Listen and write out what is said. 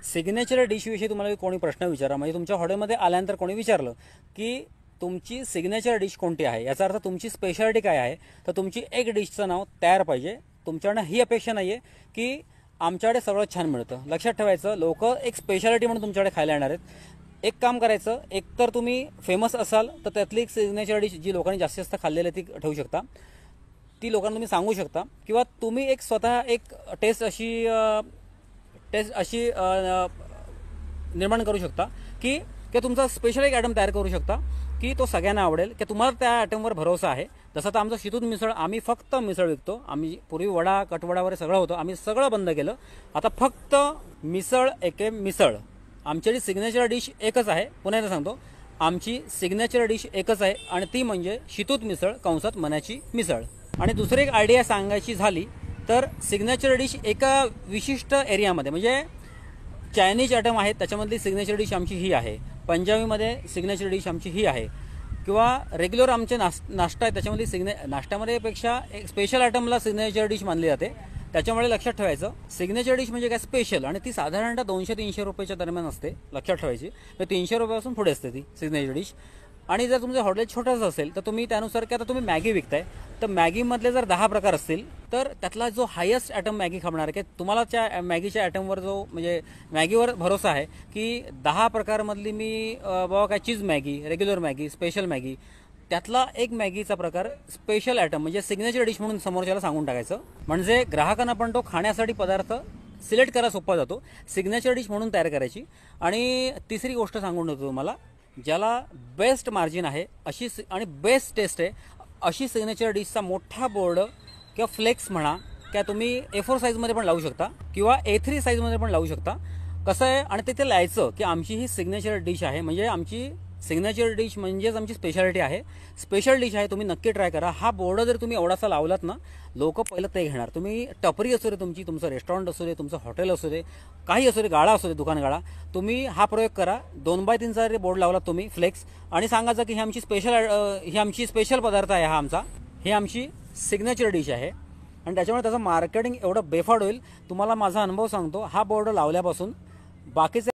Signature डिशविषयी तुम्हाला कोणी प्रश्न विचारला, म्हणजे तुमच्या हॉटेलमध्ये आल्यानंतर कोणी विचारलं की तुमची सिग्नेचर डिश कोणती आहे, याचा अर्थ तुमची स्पेशालिटी काय आहे, तर तुमची एक डिशचं नाव तयार पाहिजे. तुमच्याकडनं ही अपेक्षा नाही आहे की आमच्याकडे सगळं छान मिळतं. लक्षात ठेवायचं, लोक एक स्पेशालिटी म्हणून तुमच्याकडे खायला येणार आहेत. एक काम करायचं, एक तर तुम्ही फेमस असाल तर त्यातली एक सिग्नेचर डिश जी लोकांनी जास्तीत जास्त खाल्लेली ती ठेवू शकता, ती लोकांना तुम्ही सांगू शकता. किंवा तुम्ही एक स्वतः एक टेस्ट अशी निर्माण करू शकता की तुमचा स्पेशल एक आयटम तयार करू शकता की तो सगळ्यांना आवडेल, की तुम्हाला त्या आयटमवर भरोसा आहे. जसं तर आमचं शीतूत मिसळ, आम्ही फक्त मिसळ विकतो. आम्ही पूर्वी वडा कटवडा वगैरे सगळं होतं, आम्ही सगळं बंद केलं. आता फक्त मिसळ मिसळ. आमच्याकडे सिग्नेचर डिश एकच आहे. पुन्हा एकदा सांगतो, आमची सिग्नेचर डिश एकच आहे आणि ती म्हणजे शीतूत मिसळ कंसात मनाची मिसळ. आणि दुसरी एक आयडिया सांगायची झाली तर सिग्नेचर डिश एका विशिष्ट एरियामध्ये, म्हणजे चायनीज आयटम आहेत त्याच्यामधली सिग्नेचर डिश आमची ही आहे, पंजाबीमध्ये सिग्नेचर डिश आमची ही आहे, किंवा रेग्युलर आमचे नाश्ता आहे त्याच्यामधली नाश्त्यामध्ये पेक्षा एक स्पेशल आयटमला सिग्नेचर डिश मानली जाते. त्याच्यामुळे लक्षात ठेवायचं, सिग्नेचर डिश म्हणजे काय स्पेशल, आणि ती साधारणतः 200-300 रुपयाच्या दरम्यान असते. लक्षात ठेवायची, तर 300 रुपयापासून पुढे असते ती सिग्नेचर डिश. आणि जर तुमचं हॉटेल छोटंसं असेल तर तुम्ही त्यानुसार, की आता तुम्ही मॅगी विकताय तर मॅगीमधले जर 10 प्रकार असतील तर त्यातला जो हायेस्ट आयटम मॅगी खाणार, की तुम्हाला त्या मॅगीच्या आयटमवर जो म्हणजे मॅगीवर भरोसा आहे की 10 प्रकारमधली मी बाबा काय cheese Maggi, regular Maggi, special Maggi, त्यातला एक मॅगीचा प्रकार स्पेशल आयटम म्हणजे सिग्नेचर डिश म्हणून समोरच्याला सांगून टाकायचं. म्हणजे ग्राहकांना पण तो खाण्यासाठी पदार्थ सिलेक्ट करायला सोपा जातो, सिग्नेचर डिश म्हणून तयार करायची. आणि तिसरी गोष्ट सांगून देतो तुम्हाला, ज्याला बेस्ट मार्जिन आहे अशी आणि बेस्ट टेस्ट आहे अशी सिग्नेचर डिशचा मोठा बोर्ड किंवा फ्लेक्स म्हणा, किंवा तुम्ही A4 साईजमध्ये पण लावू शकता किंवा A3 साईजमध्ये पण लावू शकता. कसं आहे, आणि तिथे लिहायचं की आमची ही सिग्नेचर डिश आहे, म्हणजे आमची सिग्नेचर डिश म्हणजेच आमची स्पेशालिटी आहे, स्पेशल डिश आहे, तुम्ही नक्की ट्राय करा. हा बोर्ड जर तुम्ही एवढासा लावलात ना, लोक पहिलं ते घेणार. तुम्ही टपरी असू दे तुमची, तुमचं रेस्टॉरंट असू दे, तुमचं हॉटेल असू दे, काही असू दे, गाळा असू दे, दुकान गाळा, तुम्ही हा प्रयोग करा. 2x3 चा बोर्ड लावलात तुम्ही फ्लेक्स, आणि सांगायचं की ही आमची स्पेशल पदार्थ आहे, हा आमचा, ही आमची सिग्नेचर डिश आहे. आणि त्याच्यामुळे त्याचं मार्केटिंग एवढं बेफाड होईल. तुम्हाला माझा अनुभव सांगतो, हा बोर्ड लावल्यापासून बाकीचे